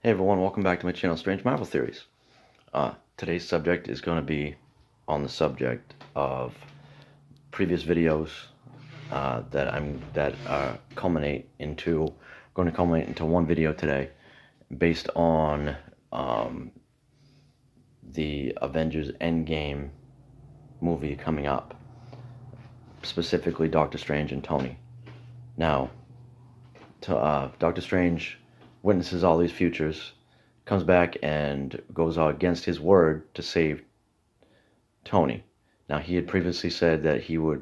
Hey everyone, welcome back to my channel, Strange Marvel Theories. Today's subject is going to be on the subject of previous videos that going to culminate into one video today, based on the Avengers End Game movie coming up, specifically Doctor Strange and Tony. Now, Doctor Strange witnesses all these futures, comes back and goes against his word to save Tony. Now, he had previously said that he would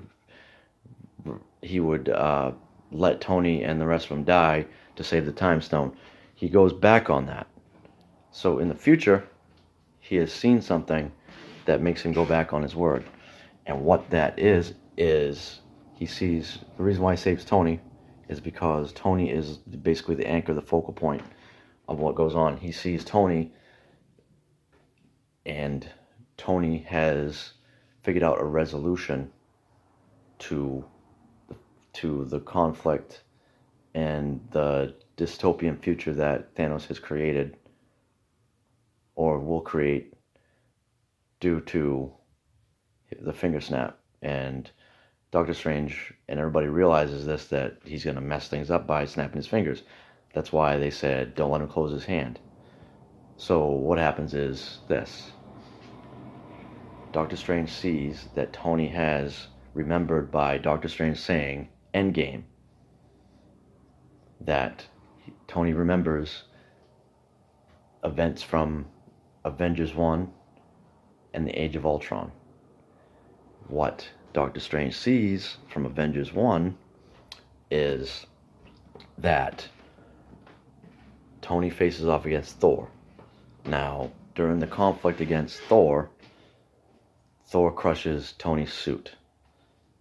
let Tony and the rest of them die to save the Time Stone. He goes back on that. So in the future, he has seen something that makes him go back on his word. And what that is he sees the reason why he saves Tony is because Tony is basically the anchor, the focal point of what goes on. He sees Tony, and Tony has figured out a resolution to the conflict and the dystopian future that Thanos has created, or will create, due to the finger snap. And Doctor Strange and everybody realizes this, that he's going to mess things up by snapping his fingers. That's why they said, don't let him close his hand. So what happens is this. Doctor Strange sees that Tony has remembered by Doctor Strange saying, End Game. That Tony remembers events from Avengers 1 and the Age of Ultron. What Doctor Strange sees from Avengers 1 is that Tony faces off against Thor. Now, during the conflict against Thor crushes Tony's suit.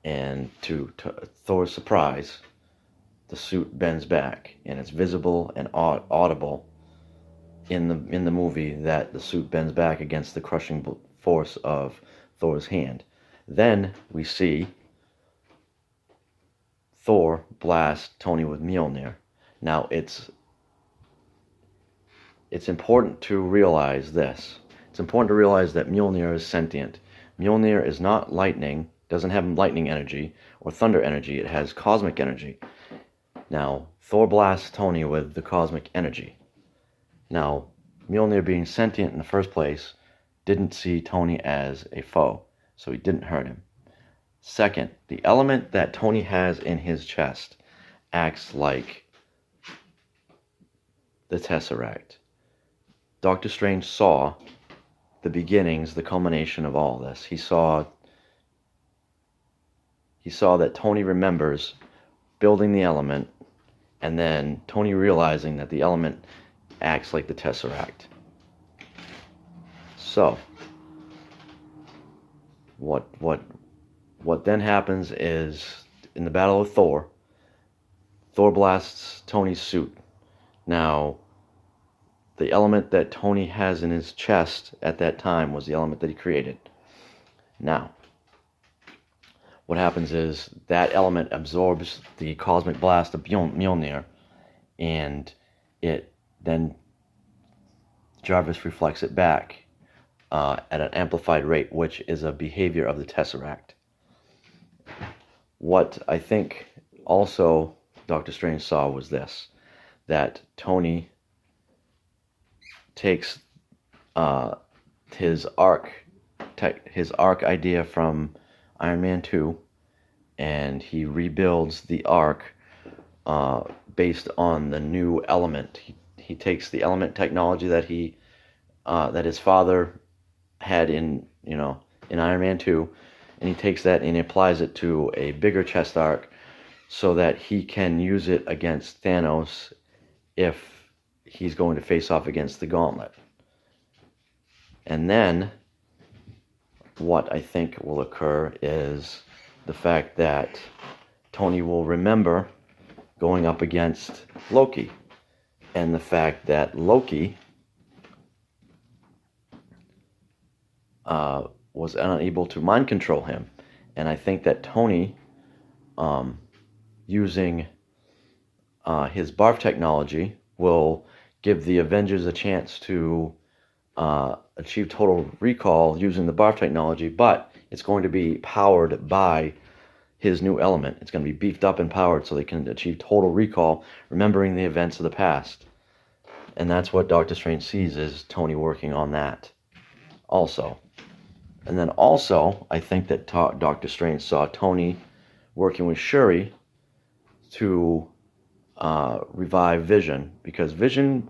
And to Thor's surprise, the suit bends back, and it's visible and audible in the movie that the suit bends back against the crushing force of Thor's hand. Then we see Thor blast Tony with Mjolnir. Now, it's important to realize this. It's important to realize that Mjolnir is sentient. Mjolnir is not lightning, doesn't have lightning energy or thunder energy. It has cosmic energy. Now, Thor blasts Tony with the cosmic energy. Now, Mjolnir, being sentient in the first place, didn't see Tony as a foe, so he didn't hurt him. Second, the element that Tony has in his chest acts like the Tesseract. Doctor Strange saw the beginnings, the culmination of all this. He saw that Tony remembers building the element, and then Tony realizing that the element acts like the Tesseract. So, what then happens is, in the Battle of Thor blasts Tony's suit. Now, the element that Tony has in his chest at that time was the element that he created. Now, what happens is that element absorbs the cosmic blast of Mjolnir, and it then, Jarvis reflects it back at an amplified rate, which is a behavior of the Tesseract. What I think also Doctor Strange saw was this, that Tony takes his arc idea from Iron Man 2, and he rebuilds the arc based on the new element. He takes the element technology that that his father had in Iron Man 2, and he takes that and he applies it to a bigger chest arc, so that he can use it against Thanos if he's going to face off against the Gauntlet. And then what I think will occur is the fact that Tony will remember going up against Loki, and the fact that Loki was unable to mind control him. And I think that Tony, using his barf technology, will give the Avengers a chance to achieve total recall using the barf technology, but it's going to be powered by his new element. It's going to be beefed up and powered so they can achieve total recall, remembering the events of the past. And that's what Doctor Strange sees, is Tony working on that also. And then also, I think that Doctor Strange saw Tony working with Shuri to revive Vision, because Vision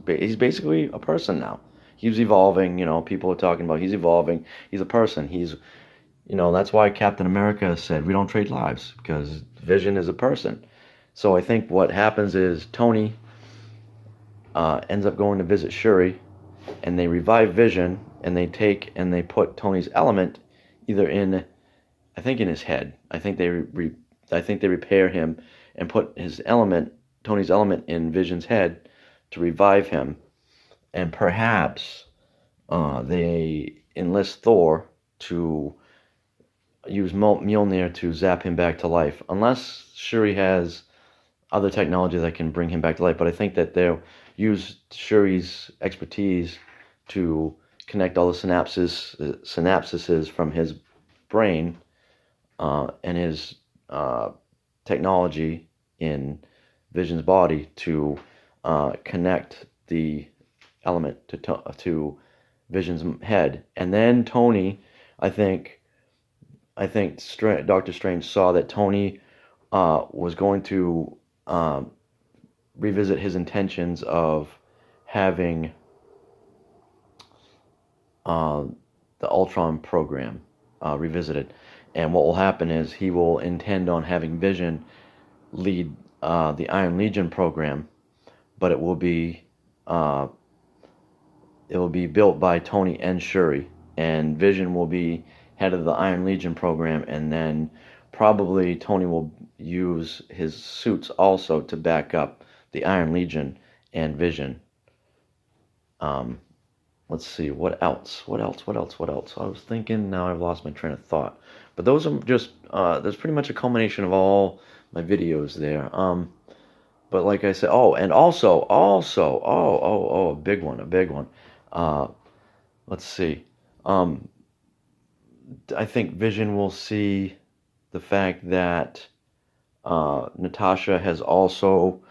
he's basically a person now. He's evolving, people are talking about he's evolving. He's a person. That's why Captain America said we don't trade lives, because Vision is a person. So I think what happens is Tony ends up going to visit Shuri, and they revive Vision, and they put Tony's element either in his head. I think they repair him and put Tony's element in Vision's head to revive him, and perhaps they enlist Thor to use Mjolnir to zap him back to life, unless Shuri has other technology that can bring him back to life. But I think that they'll use Shuri's expertise to connect all the synapses from his brain and his technology in Vision's body to connect the element to Vision's head. And then Tony, I think Doctor Strange saw that Tony was going to revisit his intentions of having the Ultron program revisited. And what will happen is he will intend on having Vision lead the Iron Legion program, but it will be built by Tony and Shuri, and Vision will be head of the Iron Legion program, and then probably Tony will use his suits also to back up the Iron Legion and Vision. Let's see, what else? I was thinking, now I've lost my train of thought. But those are just, there's pretty much a culmination of all my videos there. But like I said, and also, a big one. Let's see. I think Vision will see the fact that Natasha has also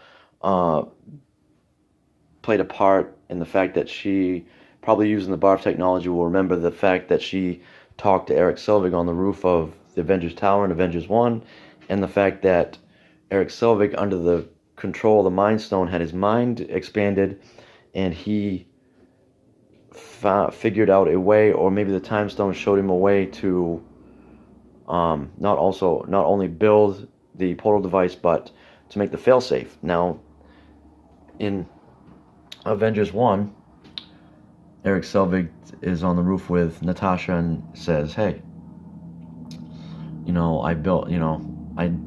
played a part in the fact that she, probably using the barf technology, will remember the fact that she talked to Eric Selvig on the roof of the Avengers Tower in Avengers 1, and the fact that Eric Selvig, under the control of the Mind Stone, had his mind expanded, and he figured out a way, or maybe the Time Stone showed him a way to not only build the portal device, but to make the failsafe. Now, in Avengers 1, Eric Selvig is on the roof with Natasha and says, hey, I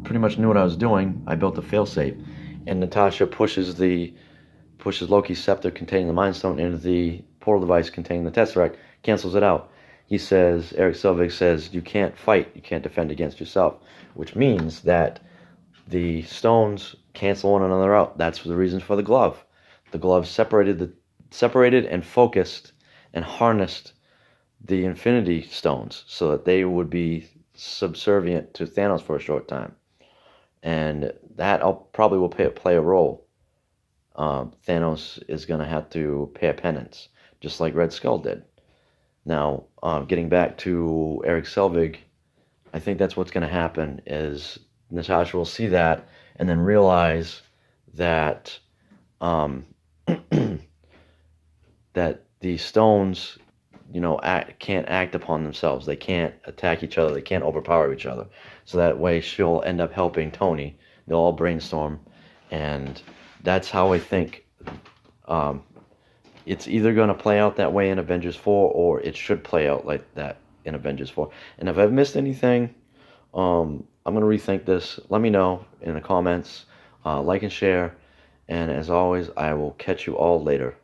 pretty much knew what I was doing. I built the failsafe. And Natasha pushes Loki's scepter containing the Mind Stone into the portal device containing the Tesseract, cancels it out. Eric Selvig says, you can't fight, you can't defend against yourself, which means that the stones cancel one another out. That's the reason for the glove. The glove separated and focused and harnessed the Infinity Stones so that they would be subservient to Thanos for a short time. And that probably will play a role. Thanos is going to have to pay a penance, just like Red Skull did. Now, getting back to Eric Selvig, I think that's what's going to happen, is Natasha will see that and then realize that that the stones, can't act upon themselves. They can't attack each other. They can't overpower each other. So that way she'll end up helping Tony. They'll all brainstorm, and that's how I think it's either going to play out that way in Avengers 4, or it should play out like that in Avengers 4. And if I've missed anything, I'm going to rethink this. Let me know in the comments. Like and share. And as always, I will catch you all later.